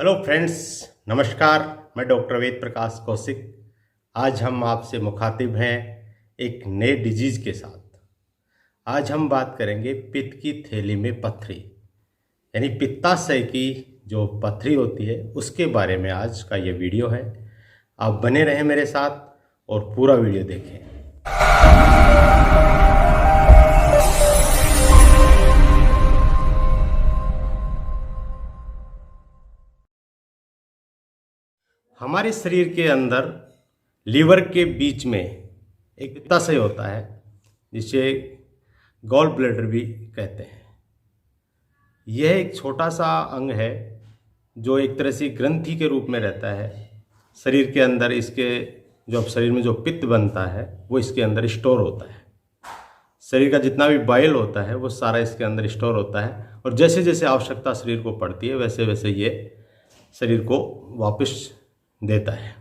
Hello friends, नमस्कार। मैं doctor Ved Prakash Kaushik. आज हम आपसे मुखातिब हैं एक नए डिजीज़ के साथ। आज हम बात करेंगे पित्त की थैली में पत्थरी, यानी पित्ताशय की जो पत्थरी होती है उसके बारे में आज का ये वीडियो है। आप बने रहें मेरे साथ और पूरा वीडियो देखें। हमारे शरीर के अंदर लीवर के बीच में एक पित्ताशय होता है जिसे गॉल ब्लैडर भी कहते हैं। यह एक छोटा सा अंग है जो एक तरह से ग्रंथि के रूप में रहता है शरीर के अंदर। इसके जो शरीर में जो पित्त बनता है वो इसके अंदर स्टोर होता है। शरीर का जितना भी बाइल होता है वो सारा इसके अंदर स्टोर होता है, और जैसे जैसे आवश्यकता शरीर को पड़ती है वैसे वैसे ये शरीर को वापस देता है।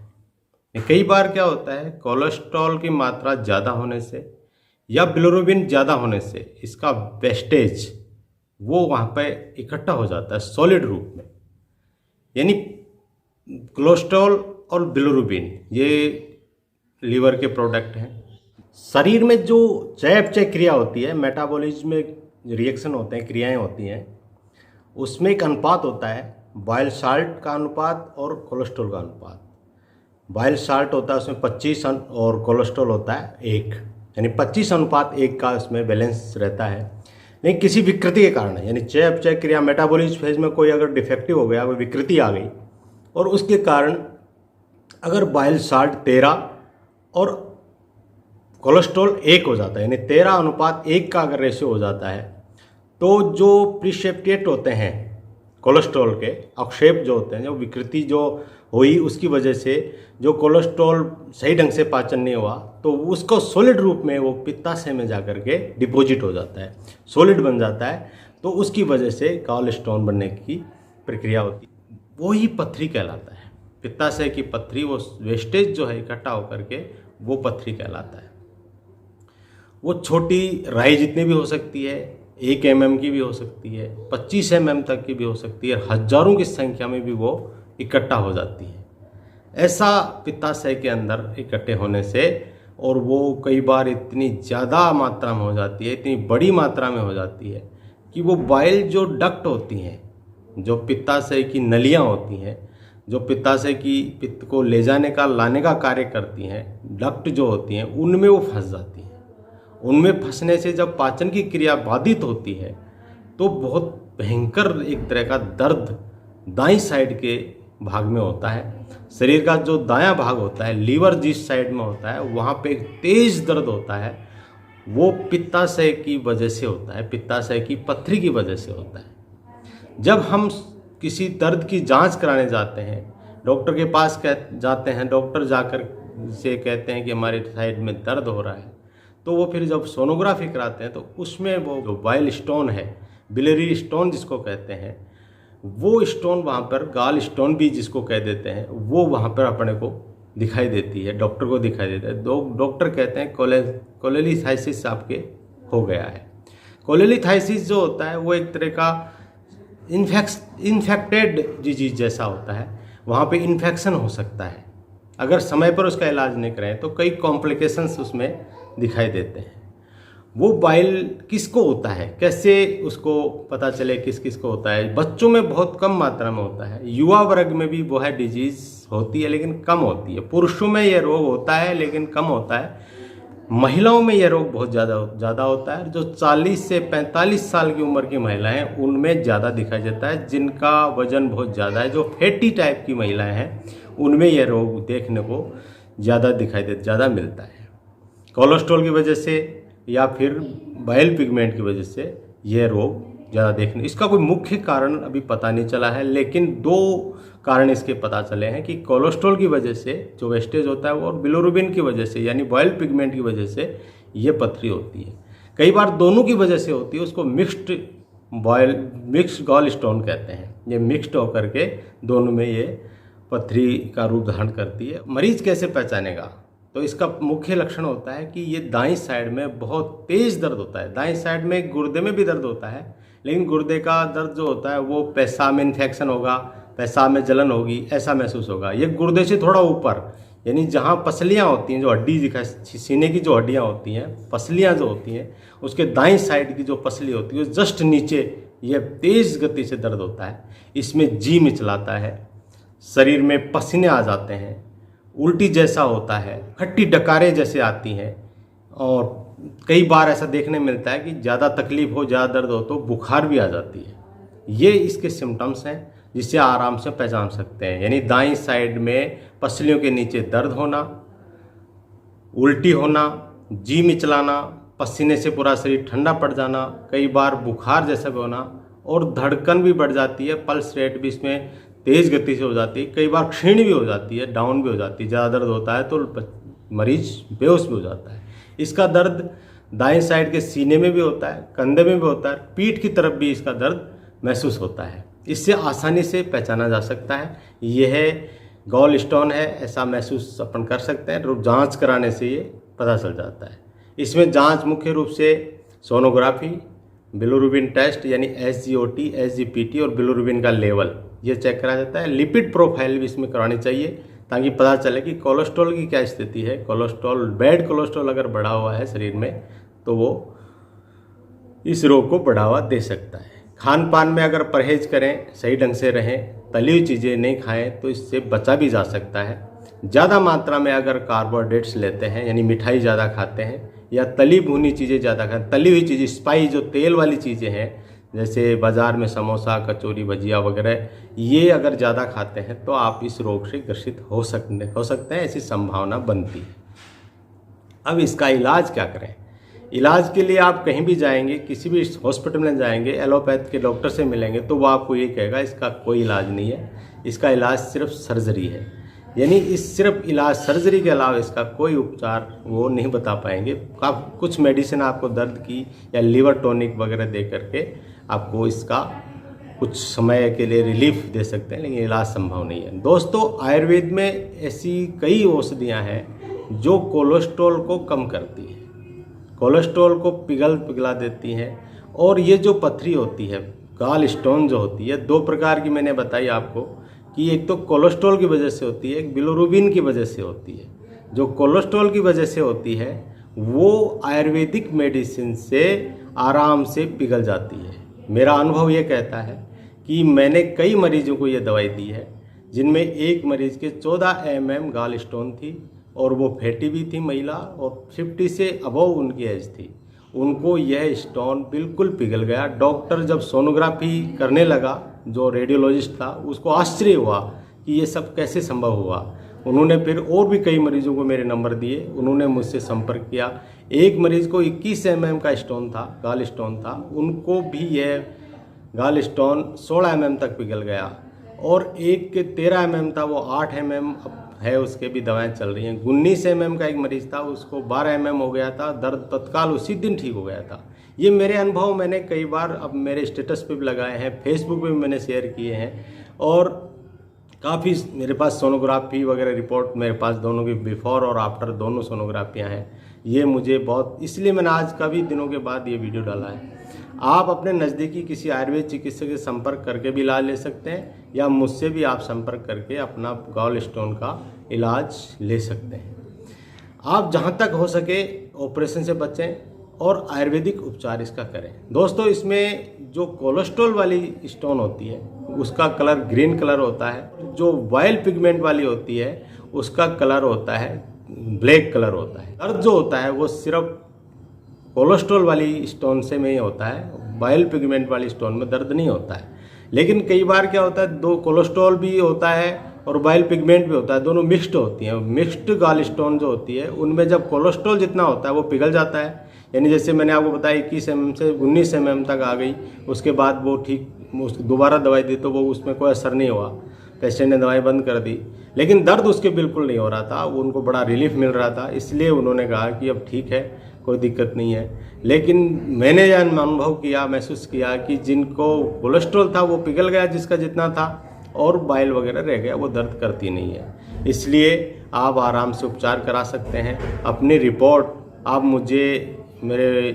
कई बार क्या होता है, कोलेस्ट्रॉल की मात्रा ज़्यादा होने से या बिलिरुबिन ज़्यादा होने से इसका वेस्टेज वो वहाँ पे इकट्ठा हो जाता है सॉलिड रूप में। यानी कोलेस्ट्रॉल और बिलिरुबिन ये लीवर के प्रोडक्ट हैं। शरीर में जो चयापचय क्रिया होती है, मेटाबॉलिज्म में रिएक्शन होते हैं, क्रियाएं होती हैं, उसमें एक अनुपात होता है, बाइल साल्ट का अनुपात और कोलेस्ट्रॉल का अनुपात। बाइल साल्ट होता है उसमें 25 और कोलेस्ट्रॉल होता है 1, यानी 25:1 का उसमें बैलेंस रहता है। लेकिन किसी विकृति के कारण, यानी चयापचय क्रिया मेटाबॉलिज्म फेज में कोई अगर डिफेक्टिव हो गया, कोई विकृति आ गई और उसके कारण अगर बाइल साल्ट 13 और कोलेस्ट्रॉल 1 हो जाता है, यानी 13:1 का अगर रेशियो हो जाता है, तो जो प्रिसेप्टेट होते हैं कोलेस्ट्रॉल के अवक्षेप जो होते हैं, जो विकृति जो हुई उसकी वजह से जो कोलेस्ट्रॉल सही ढंग से पाचन नहीं हुआ तो उसको सॉलिड रूप में वो पित्ताशय में जाकर के डिपॉजिट हो जाता है, सॉलिड बन जाता है। तो उसकी वजह से गॉल स्टोन बनने की प्रक्रिया होती है, वो ही पत्थरी कहलाता है। पित्ताशय की पत्थरी, वो वेस्टेज जो है इकट्ठा होकर के वो पत्थरी कहलाता है। वो छोटी राई जितनी भी हो सकती है, 1 mm की भी हो सकती है, 25 mm तक की भी हो सकती है, हजारों की संख्या में भी वो इकट्ठा हो जाती है। ऐसा पित्ताशय के अंदर इकट्ठे होने से, और वो कई बार इतनी ज़्यादा मात्रा में हो जाती है, इतनी बड़ी मात्रा में हो जाती है कि वो बाइल जो डक्ट होती हैं, जो पित्ताशय की नलियाँ होती हैं, जो पित्ताशय की पित्त को ले जाने का लाने का कार्य करती हैं, डक्ट जो होती हैं, उनमें वो फंस जाती हैं। उनमें फंसने से जब पाचन की क्रिया बाधित होती है तो बहुत भयंकर एक तरह का दर्द दाईं साइड के भाग में होता है। शरीर का जो दायां भाग होता है, लीवर जिस साइड में होता है, वहाँ पे एक तेज दर्द होता है। वो पित्ताशय की वजह से होता है, पित्ताशय की पत्थरी की वजह से होता है। जब हम किसी दर्द की जांच कराने जाते हैं, डॉक्टर के पास जाते हैं, डॉक्टर जाकर से कहते हैं कि हमारे साइड में दर्द हो रहा है, तो वो फिर जब सोनोग्राफी कराते हैं तो उसमें वो जो बाइल स्टोन है, बिलियरी स्टोन जिसको कहते हैं, वो स्टोन वहाँ पर गॉल स्टोन भी जिसको कह देते हैं, वो वहाँ पर अपने को दिखाई देती है, डॉक्टर को दिखाई देता है। डॉक्टर कहते हैं कोलेलिथाइसिस आपके हो गया है। कोलेलिथाइसिस जो होता है वो एक तरह का इन्फेक्टेड डिजीज जैसा होता है। वहाँ पे इन्फेक्शन हो सकता है, अगर समय पर उसका इलाज नहीं कराएं तो कई कॉम्प्लिकेशंस उसमें दिखाई देते हैं। वो बाइल किसको होता है, कैसे उसको पता चले किस किस को होता है? बच्चों में बहुत कम मात्रा में होता है, युवा वर्ग में भी वो है डिजीज़ होती है लेकिन कम होती है। पुरुषों में यह रोग होता है लेकिन कम होता है। महिलाओं में यह रोग बहुत ज़्यादा होता है। जो 40 से 45 साल की उम्र की महिलाएं हैं उनमें ज़्यादा दिखाई देता है, जिनका वजन बहुत ज़्यादा है। जो फैटी टाइप की महिलाएँ हैं उनमें यह रोग देखने को ज़्यादा मिलता है। कोलेस्ट्रॉल की वजह से या फिर बाइल पिगमेंट की वजह से यह रोग ज़्यादा देखने, इसका कोई मुख्य कारण अभी पता नहीं चला है, लेकिन 2 कारण इसके पता चले हैं कि कोलेस्ट्रॉल की वजह से जो वेस्टेज होता है वो, और बिलिरुबिन की वजह से यानी बाइल पिगमेंट की वजह से ये पत्थरी होती है। कई बार दोनों की वजह से होती है, उसको मिक्स्ड गॉल स्टोन कहते हैं। ये मिक्स्ड होकर के दोनों में ये पत्थरी का रूप धारण करती है। मरीज कैसे पहचानेगा? तो इसका मुख्य लक्षण होता है कि ये दाईं साइड में बहुत तेज़ दर्द होता है। दाईं साइड में गुर्दे में भी दर्द होता है, लेकिन गुर्दे का दर्द जो होता है वो पेशाब में इन्फेक्शन होगा पेशाब में जलन होगी, ऐसा महसूस होगा। ये गुर्दे से थोड़ा ऊपर, यानी जहाँ पसलियाँ होती हैं, जो हड्डी दिखा सीने की जो हड्डियाँ होती हैं, पसलियाँ जो होती हैं, उसके दाईं साइड की जो पसली होती है जस्ट नीचे ये तेज़ गति से दर्द होता है। इसमें जी मिचलाता है, शरीर में पसीने आ जाते हैं, उल्टी जैसा होता है, खट्टी डकारें जैसे आती हैं, और कई बार ऐसा देखने मिलता है कि ज़्यादा तकलीफ हो, ज़्यादा दर्द हो तो बुखार भी आ जाती है। ये इसके सिम्टम्स हैं जिससे आराम से पहचान सकते हैं। यानी दाईं साइड में पसलियों के नीचे दर्द होना, उल्टी होना, जी मिचलाना, पसीने से पूरा शरीर ठंडा पड़ जाना, कई बार बुखार जैसा भी होना, और धड़कन भी बढ़ जाती है, पल्स रेट भी इसमें तेज़ गति से हो जाती है, कई बार क्षीण भी हो जाती है, डाउन भी हो जाती है। ज़्यादा दर्द होता है तो मरीज बेहोश भी हो जाता है। इसका दर्द दाएं साइड के सीने में भी होता है, कंधे में भी होता है, पीठ की तरफ भी इसका दर्द महसूस होता है। इससे आसानी से पहचाना जा सकता है यह गॉल स्टोन है, ऐसा महसूस अपन कर सकते हैं। जांच कराने से ये पता चल जाता है। इसमें जांच मुख्य रूप से सोनोग्राफी, बिलिरुबिन टेस्ट यानी SGOT, SGPT और बिलिरुबिन का लेवल ये चेक करा जाता है। लिपिड प्रोफाइल भी इसमें करानी चाहिए ताकि पता चले कि कोलेस्ट्रॉल की क्या स्थिति है। कोलेस्ट्रॉल, बैड कोलेस्ट्रॉल अगर बढ़ा हुआ है शरीर में तो वो इस रोग को बढ़ावा दे सकता है। खान पान में अगर परहेज करें, सही ढंग से रहें, तली हुई चीज़ें नहीं खाएं तो इससे बचा भी जा सकता है। ज़्यादा मात्रा में अगर कार्बोहाइड्रेट्स लेते हैं यानी मिठाई ज़्यादा खाते हैं या तली भुनी चीज़ें ज़्यादा खाएं, तली हुई चीज़ें, स्पाइस जो तेल वाली चीज़ें हैं जैसे बाज़ार में समोसा, कचौरी, भजिया वगैरह, ये अगर ज़्यादा खाते हैं तो आप इस रोग से ग्रसित हो सकते हैं, ऐसी संभावना बनती है। अब इसका इलाज क्या करें? इलाज के लिए आप कहीं भी जाएंगे, किसी भी हॉस्पिटल में जाएंगे, एलोपैथ के डॉक्टर से मिलेंगे तो वो आपको ये कहेगा इसका कोई इलाज नहीं है, इसका इलाज सिर्फ सर्जरी है। यानी इस सिर्फ इलाज सर्जरी के अलावा इसका कोई उपचार वो नहीं बता पाएंगे। आप कुछ मेडिसिन आपको दर्द की या लीवर टॉनिक वगैरह दे करके आपको इसका कुछ समय के लिए रिलीफ दे सकते हैं, लेकिन इलाज संभव नहीं है। दोस्तों, आयुर्वेद में ऐसी कई औषधियाँ हैं जो कोलेस्ट्रॉल को कम करती हैं, कोलेस्ट्रॉल को पिघला देती हैं। और ये जो पथरी होती है, गॉल स्टोन जो होती है, दो प्रकार की मैंने बताई आपको कि एक तो कोलेस्ट्रॉल की वजह से होती है, एक बिलिरुबिन की वजह से होती है। जो कोलेस्ट्रॉल की वजह से होती है वो आयुर्वेदिक मेडिसिन से आराम से पिघल जाती है। मेरा अनुभव ये कहता है कि मैंने कई मरीजों को ये दवाई दी है जिनमें एक मरीज के 14 mm गॉल स्टोन थी और वो फैटी भी थी महिला और 50 से अबव उनकी एज थी। उनको यह स्टोन बिल्कुल पिघल गया। डॉक्टर जब सोनोग्राफी करने लगा, जो रेडियोलॉजिस्ट था, उसको आश्चर्य हुआ कि ये सब कैसे संभव हुआ। उन्होंने फिर और भी कई मरीजों को मेरे नंबर दिए, उन्होंने मुझसे संपर्क किया। एक मरीज को 21 mm का स्टोन था, गॉल स्टोन था, उनको भी यह गॉल स्टोन 16 mm तक पिघल गया। और एक के 13 mm था, वो 8 mm है, उसके भी दवाएं चल रही हैं। 19 mm का एक मरीज था, उसको 12 mm हो गया था, दर्द तत्काल उसी दिन ठीक हो गया था। ये मेरे अनुभव मैंने कई बार अब मेरे स्टेटस पे भी लगाए हैं, फेसबुक पे भी मैंने शेयर किए हैं। और काफ़ी मेरे पास सोनोग्राफी वगैरह रिपोर्ट मेरे पास दोनों की बिफोर और आफ्टर दोनों सोनोग्राफियाँ हैं। ये मुझे बहुत, इसलिए मैंने आज काफ़ी दिनों के बाद ये वीडियो डाला है। आप अपने नज़दीकी किसी आयुर्वेद चिकित्सक से संपर्क करके भी इलाज ले सकते हैं या मुझसे भी आप संपर्क करके अपना गॉल स्टोन का इलाज ले सकते हैं। आप जहाँ तक हो सके ऑपरेशन से बचें और आयुर्वेदिक उपचार इसका करें। दोस्तों, इसमें जो कोलेस्ट्रॉल वाली स्टोन होती है उसका कलर ग्रीन कलर होता है, जो वाइल पिगमेंट वाली होती है उसका कलर होता है ब्लैक कलर होता है। दर्द जो होता है वो सिर्फ कोलेस्ट्रॉल वाली स्टोन से में ही होता है, वाइल पिगमेंट वाली स्टोन में दर्द नहीं होता है। लेकिन कई बार क्या होता है, दो कोलेस्ट्रॉल भी होता है और वाइल पिगमेंट भी होता है, दोनों मिक्स्ड होती हैं। मिक्स्ड गॉल स्टोन जो होती है उनमें जब कोलेस्ट्रॉल जितना होता है वो पिघल जाता है। यानी जैसे मैंने आपको बताया 21 mm से 19 mm तक आ गई, उसके बाद वो ठीक, दोबारा दवाई दी तो वो उसमें कोई असर नहीं हुआ, पेशेंट ने दवाई बंद कर दी, लेकिन दर्द उसके बिल्कुल नहीं हो रहा था, उनको बड़ा रिलीफ मिल रहा था। इसलिए उन्होंने कहा कि अब ठीक है, कोई दिक्कत नहीं है। लेकिन मैंने यह अनुभव किया, महसूस किया कि जिनको कोलेस्ट्रॉल था वो पिघल गया जिसका जितना था, और बाइल वगैरह रह गया, वो दर्द करती नहीं है। इसलिए आप आराम से उपचार करा सकते हैं। अपनी रिपोर्ट आप मुझे मेरे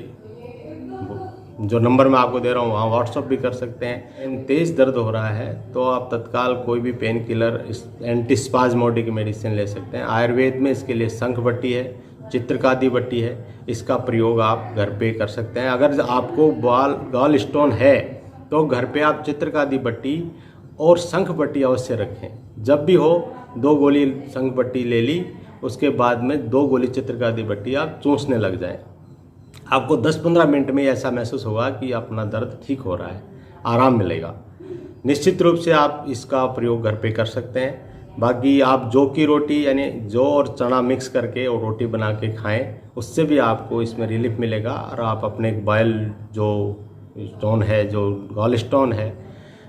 जो नंबर मैं आपको दे रहा हूँ वहाँ व्हाट्सअप भी कर सकते हैं। तेज़ दर्द हो रहा है तो आप तत्काल कोई भी पेन किलर, एंटीस्पाज्मोडिक मेडिसिन ले सकते हैं। आयुर्वेद में इसके लिए शंख बट्टी है, चित्रकादी बट्टी है, इसका प्रयोग आप घर पे कर सकते हैं। अगर आपको गॉल स्टोन है तो घर पे आप चित्रकादी बट्टी और शंख बट्टी अवश्य रखें। जब भी हो 2 गोली शंख बट्टी ले ली, उसके बाद में 2 गोली चित्रकादी बट्टी आप चूसने लग जाएं। आपको 10-15 मिनट में ऐसा महसूस होगा कि अपना दर्द ठीक हो रहा है, आराम मिलेगा। निश्चित रूप से आप इसका प्रयोग घर पे कर सकते हैं। बाकी आप जौ की रोटी यानी जौ और चना मिक्स करके और रोटी बना के खाएं, उससे भी आपको इसमें रिलीफ मिलेगा। और आप अपने बाइल जो स्टोन है, जो गॉल स्टोन है,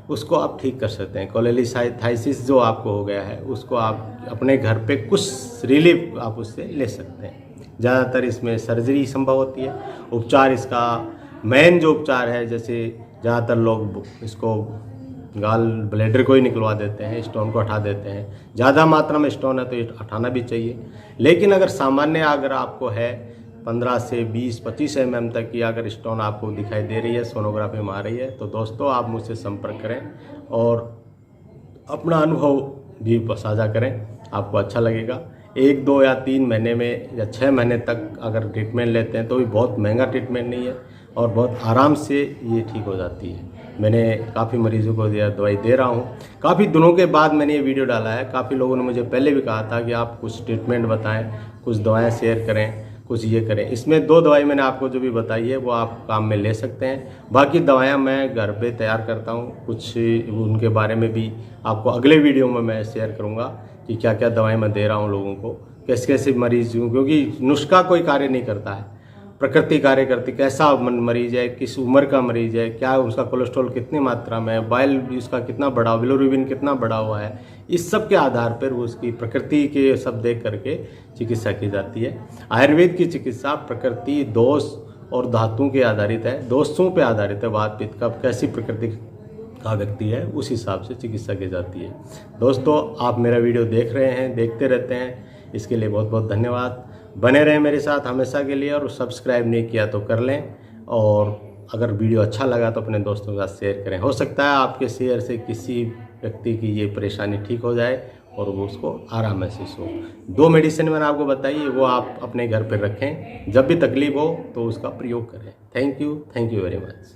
उसको आप ठीक कर सकते हैं। कोलेलिसाइथिस जो आपको हो गया है उसको आप अपने घर पे कुछ रिलीफ आप उससे ले सकते हैं। ज़्यादातर इसमें सर्जरी संभव होती है। उपचार इसका मेन जो उपचार है, जैसे ज़्यादातर लोग इसको गॉल ब्लैडर को ही निकलवा देते हैं, स्टोन को हटा देते हैं। ज़्यादा मात्रा में स्टोन है तो ये हटाना भी चाहिए। लेकिन अगर सामान्य अगर आपको है 15 से 20-25 mm तक की अगर स्टोन आपको दिखाई दे रही है, सोनोग्राफी में आ रही है, तो दोस्तों आप मुझसे संपर्क करें और अपना अनुभव भी साझा करें, आपको अच्छा लगेगा। 1, 2 या 3 महीने में या 6 महीने तक अगर ट्रीटमेंट लेते हैं तो भी बहुत महंगा ट्रीटमेंट नहीं है और बहुत आराम से ये ठीक हो जाती है। मैंने काफ़ी मरीजों को दवाई दे रहा हूँ। काफ़ी दिनों के बाद मैंने ये वीडियो डाला है। काफ़ी लोगों ने मुझे पहले भी कहा था कि आप कुछ ट्रीटमेंट बताएं, कुछ दवाएं शेयर करें, कुछ ये करें। इसमें 2 दवाई मैंने आपको जो भी बताई है वो आप काम में ले सकते हैं। बाकी दवाएं मैं घर पे तैयार करता हूँ, कुछ उनके बारे में भी आपको अगले वीडियो में मैं शेयर करूँगा कि क्या क्या दवाएं मैं दे रहा हूँ लोगों को, कैसे कैसे मरीज हूँ। क्योंकि नुस्खा कोई कार्य नहीं करता है, प्रकृति कार्य करती। कैसा मरीज है, किस उम्र का मरीज है, क्या उसका कोलेस्ट्रॉल कितनी मात्रा में है, बाइल उसका कितना बढ़ा, बिलोरुबिन कितना बढ़ा हुआ है, इस सब के आधार पर उसकी प्रकृति के सब देख करके चिकित्सा की जाती है। आयुर्वेद की चिकित्सा प्रकृति, दोष और धातुओं के आधारित है, दोषों पे आधारित है। वात पित्त का कैसी प्रकृति का व्यक्ति है उस हिसाब से चिकित्सा की जाती है। दोस्तों आप मेरा वीडियो देख रहे हैं, देखते रहते हैं, इसके लिए बहुत बहुत धन्यवाद। बने रहें मेरे साथ हमेशा के लिए, और सब्सक्राइब नहीं किया तो कर लें। और अगर वीडियो अच्छा लगा तो अपने दोस्तों के साथ शेयर करें। हो सकता है आपके शेयर से किसी व्यक्ति की ये परेशानी ठीक हो जाए और वो उसको आराम महसूस हो। 2 मेडिसिन मैंने आपको बताई है, वो आप अपने घर पर रखें। जब भी तकलीफ हो तो उसका प्रयोग करें। Thank you very much.